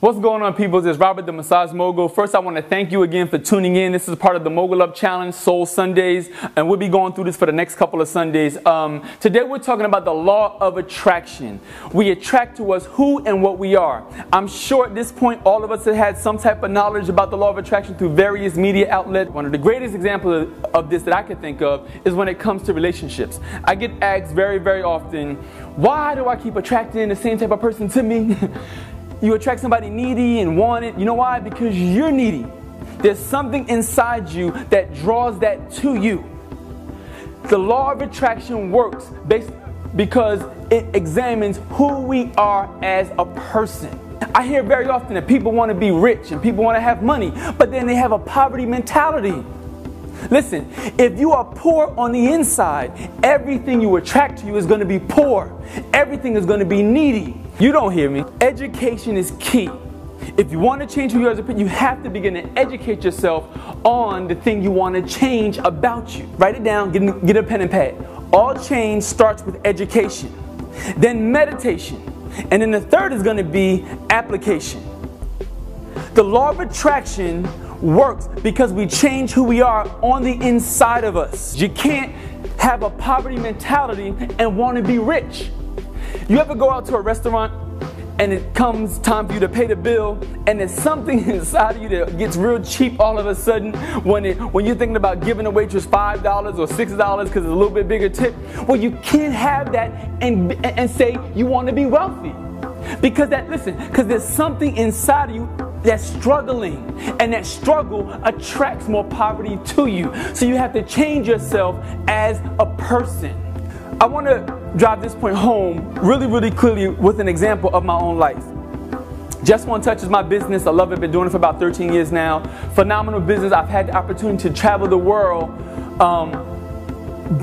What's going on, people? This is Robert, the Massage Mogul. First, I want to thank you again for tuning in. This is part of the Mogul Up Challenge, Soul Sundays, and we'll be going through this for the next couple of Sundays. Today, we're talking about the law of attraction. We attract to us who and what we are. I'm sure at this point, all of us have had some type of knowledge about the law of attraction through various media outlets. One of the greatest examples of this that I can think of is when it comes to relationships. I get asked very, very often, why do I keep attracting the same type of person to me? You attract somebody needy and wanted. You know why? Because you're needy. There's something inside you that draws that to you. The law of attraction works because it examines who we are as a person. I hear very often that people want to be rich and people want to have money, but then they have a poverty mentality. Listen, if you are poor on the inside, everything you attract to you is going to be poor. Everything is going to be needy. You don't hear me. Education is key. If you want to change who you are as a person, you have to begin to educate yourself on the thing you want to change about you. Write it down, get a pen and pad. All change starts with education, then meditation, and then the third is going to be application. The law of attraction works because we change who we are on the inside of us. You can't have a poverty mentality and want to be rich. You ever go out to a restaurant and it comes time for you to pay the bill and there's something inside of you that gets real cheap all of a sudden when you're thinking about giving a waitress $5 or $6 because it's a little bit bigger tip? Well, you can't have that and say you want to be wealthy. Because there's something inside of you that's struggling, and that struggle attracts more poverty to you. So you have to change yourself as a person. I want to drive this point home really, really clearly with an example of my own life. Just One Touch is my business. I love it. Been doing it for about 13 years now. Phenomenal business. I've had the opportunity to travel the world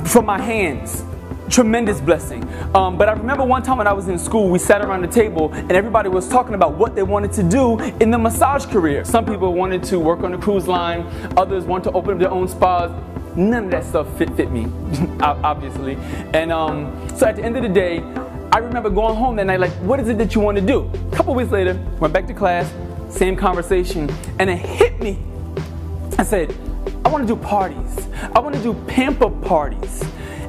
from my hands. Tremendous blessing. But I remember one time when I was in school, we sat around the table and everybody was talking about what they wanted to do in the massage career. Some people wanted to work on a cruise line. Others wanted to open up their own spas. None of that stuff fit me, obviously. And so at the end of the day, I remember going home that night like, what is it that you want to do? A couple weeks later, went back to class, same conversation, and it hit me. I said, I want to do parties. I want to do pamper parties.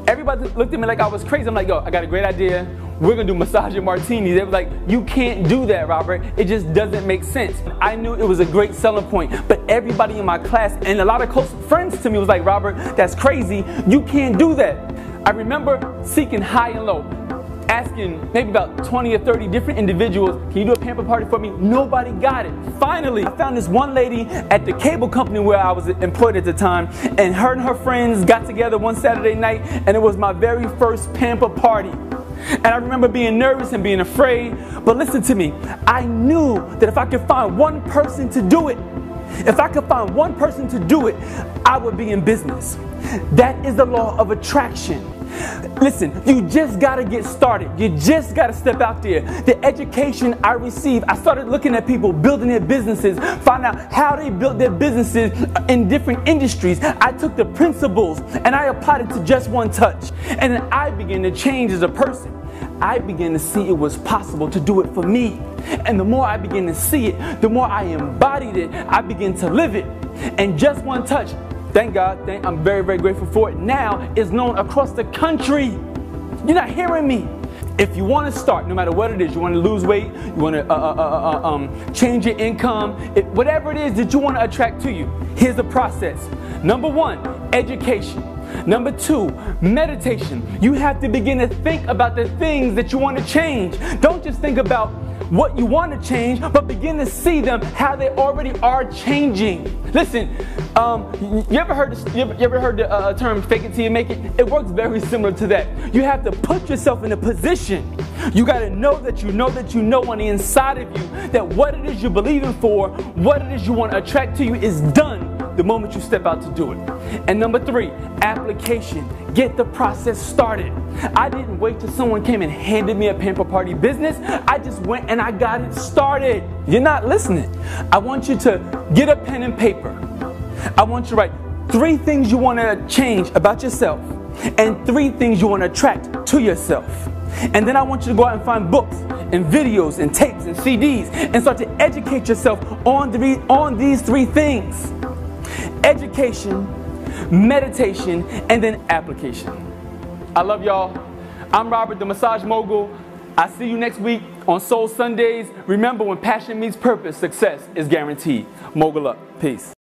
Everybody looked at me like I was crazy. I'm like, yo, I got a great idea. We're going to do massage and martinis. They were like, you can't do that, Robert. It just doesn't make sense. I knew it was a great selling point, but everybody in my class and a lot of close friends to me was like, Robert, that's crazy. You can't do that. I remember seeking high and low, asking maybe about 20 or 30 different individuals, can you do a pamper party for me? Nobody got it. Finally, I found this one lady at the cable company where I was employed at the time, and her friends got together one Saturday night, and it was my very first pamper party. And I remember being nervous and being afraid, but listen to me, I knew that if I could find one person to do it, I would be in business. That is the law of attraction. Listen, you just got to get started. You just got to step out there. The education I received, I started looking at people building their businesses, find out how they built their businesses in different industries. I took the principles and I applied it to Just One Touch. And then I began to change as a person. I began to see it was possible to do it for me. And the more I began to see it, the more I embodied it, I began to live it. And Just One Touch, thank God, I'm very, very grateful for it, now is known across the country. You're not hearing me. If you want to start, no matter what it is, you want to lose weight, you want to change your income, whatever it is that you want to attract to you, here's the process. Number one, education. Number two, meditation. You have to begin to think about the things that you want to change. Don't just think about what you want to change, but begin to see them how they already are changing. Listen, you ever heard the term fake it till you make it? It works very similar to that. You have to put yourself in a position. You got to know that you know on the inside of you that what it is you're believing for, what it is you want to attract to you is done the moment you step out to do it. And number three, application. Get the process started. I didn't wait till someone came and handed me a pamper party business. I just went and I got it started. You're not listening. I want you to get a pen and paper. I want you to write 3 things you want to change about yourself and 3 things you want to attract to yourself. And then I want you to go out and find books and videos and tapes and CDs and start to educate yourself on these three things: education, meditation, and then application. I love y'all. I'm Robert, the Massage Mogul. I see you next week on Soul Sundays. Remember, when passion meets purpose, success is guaranteed. Mogul up. Peace.